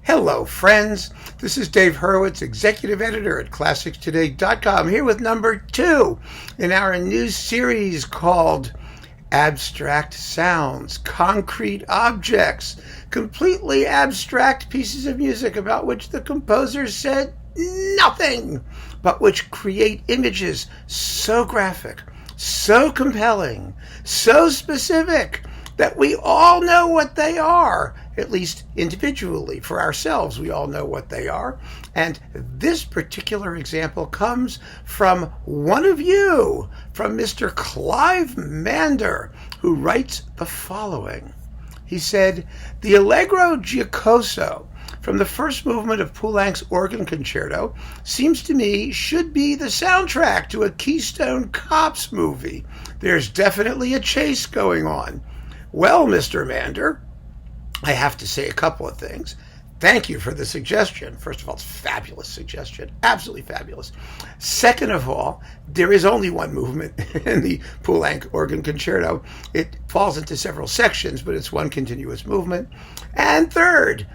Hello, friends. This is Dave Hurwitz, executive editor at ClassicsToday.com, here with number 2 in our new series called Abstract Sounds, Concrete Objects, completely abstract pieces of music about which the composer said nothing, but which create images so graphic, so compelling, so specific, that we all know what they are, at least individually. For ourselves, we all know what they are. And this particular example comes from one of you, from Mr. Clive Mander, who writes the following. He said, "The allegro giocoso from the first movement of Poulenc's organ concerto seems to me should be the soundtrack to a Keystone Cops movie. There's definitely a chase going on." Well, Mr. Mander, I have to say a couple of things. Thank you for the suggestion. First of all, it's a fabulous suggestion. Absolutely fabulous. Second of all, there is only one movement in the Poulenc organ concerto. It falls into several sections, but it's one continuous movement. And third,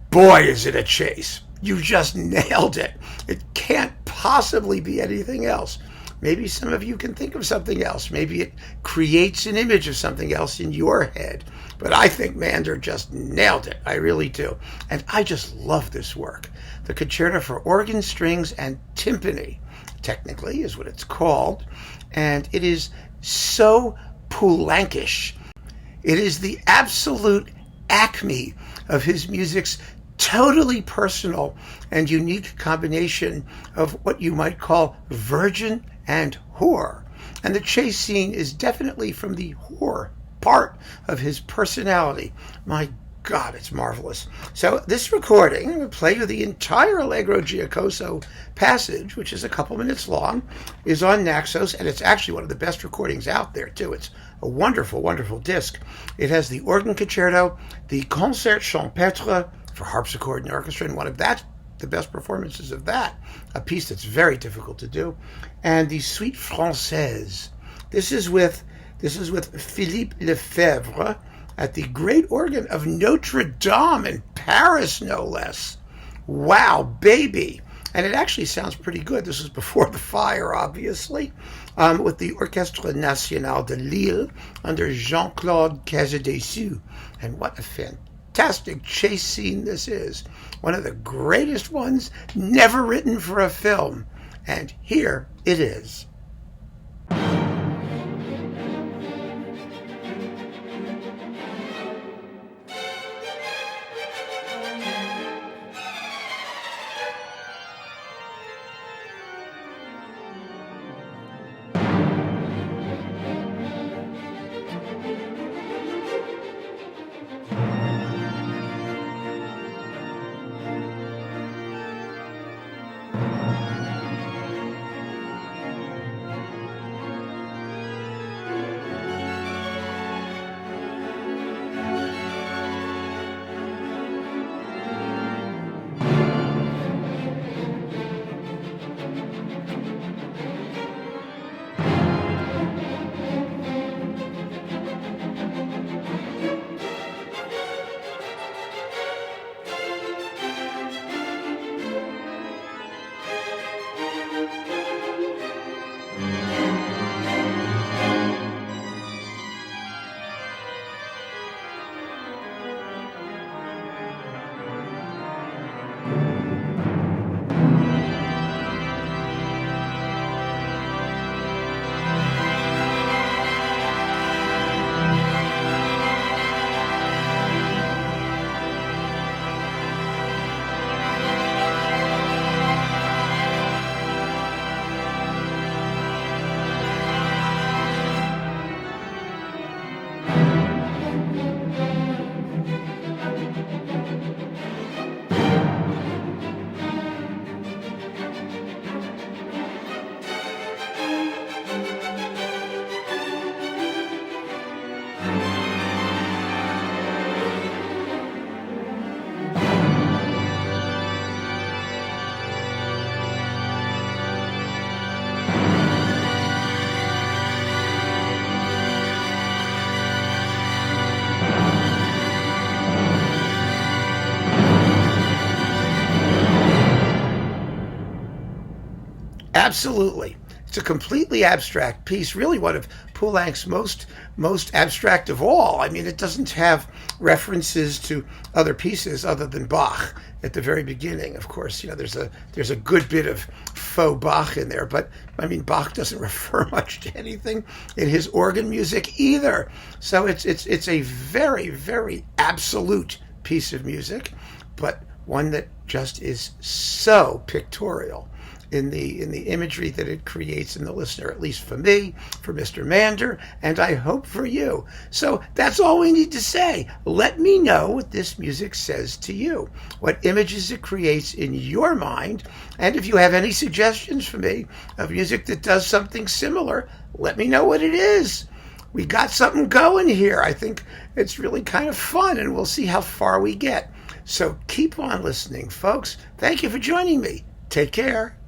boy, is it a chase. You just nailed it. It can't possibly be anything else. Maybe some of you can think of something else. Maybe it creates an image of something else in your head. But I think Mander just nailed it. I really do. And I just love this work. The Concerto for Organ, Strings, and Timpani, technically, is what it's called. And it is so Poulencish. It is the absolute acme of his music's totally personal and unique combination of what you might call virgin and whore. And the chase scene is definitely from the whore part of his personality. My God, it's marvelous. So this recording, I'm going to play you the entire allegro giocoso passage, which is a couple minutes long, is on Naxos, and it's actually one of the best recordings out there, too. It's a wonderful, wonderful disc. It has the organ concerto, the concert champêtre for harpsichord and orchestra, and the best performances of that, a piece that's very difficult to do, and the Suite Française. This is with Philippe Lefebvre at the great organ of Notre Dame in Paris, no less. Wow, baby. And it actually sounds pretty good. This was before the fire, obviously, with the Orchestre National de Lille under Jean-Claude Casadessus. And what a fantastic chase scene this is. One of the greatest ones never written for a film. And here it is. Absolutely. It's a completely abstract piece, really one of Poulenc's most abstract of all. I mean, it doesn't have references to other pieces other than Bach at the very beginning. Of course, there's a good bit of faux Bach in there, but I mean, Bach doesn't refer much to anything in his organ music either. So it's a very, very absolute piece of music, but one that just is so pictorial in the imagery that it creates in the listener, at least for me, for Mr. Mander, and I hope for you. So that's all we need to say. Let me know what this music says to you, what images it creates in your mind, and if you have any suggestions for me of music that does something similar, let me know what it is. We got something going here. I think it's really kind of fun, and we'll see how far we get. So keep on listening, folks. Thank you for joining me. Take care.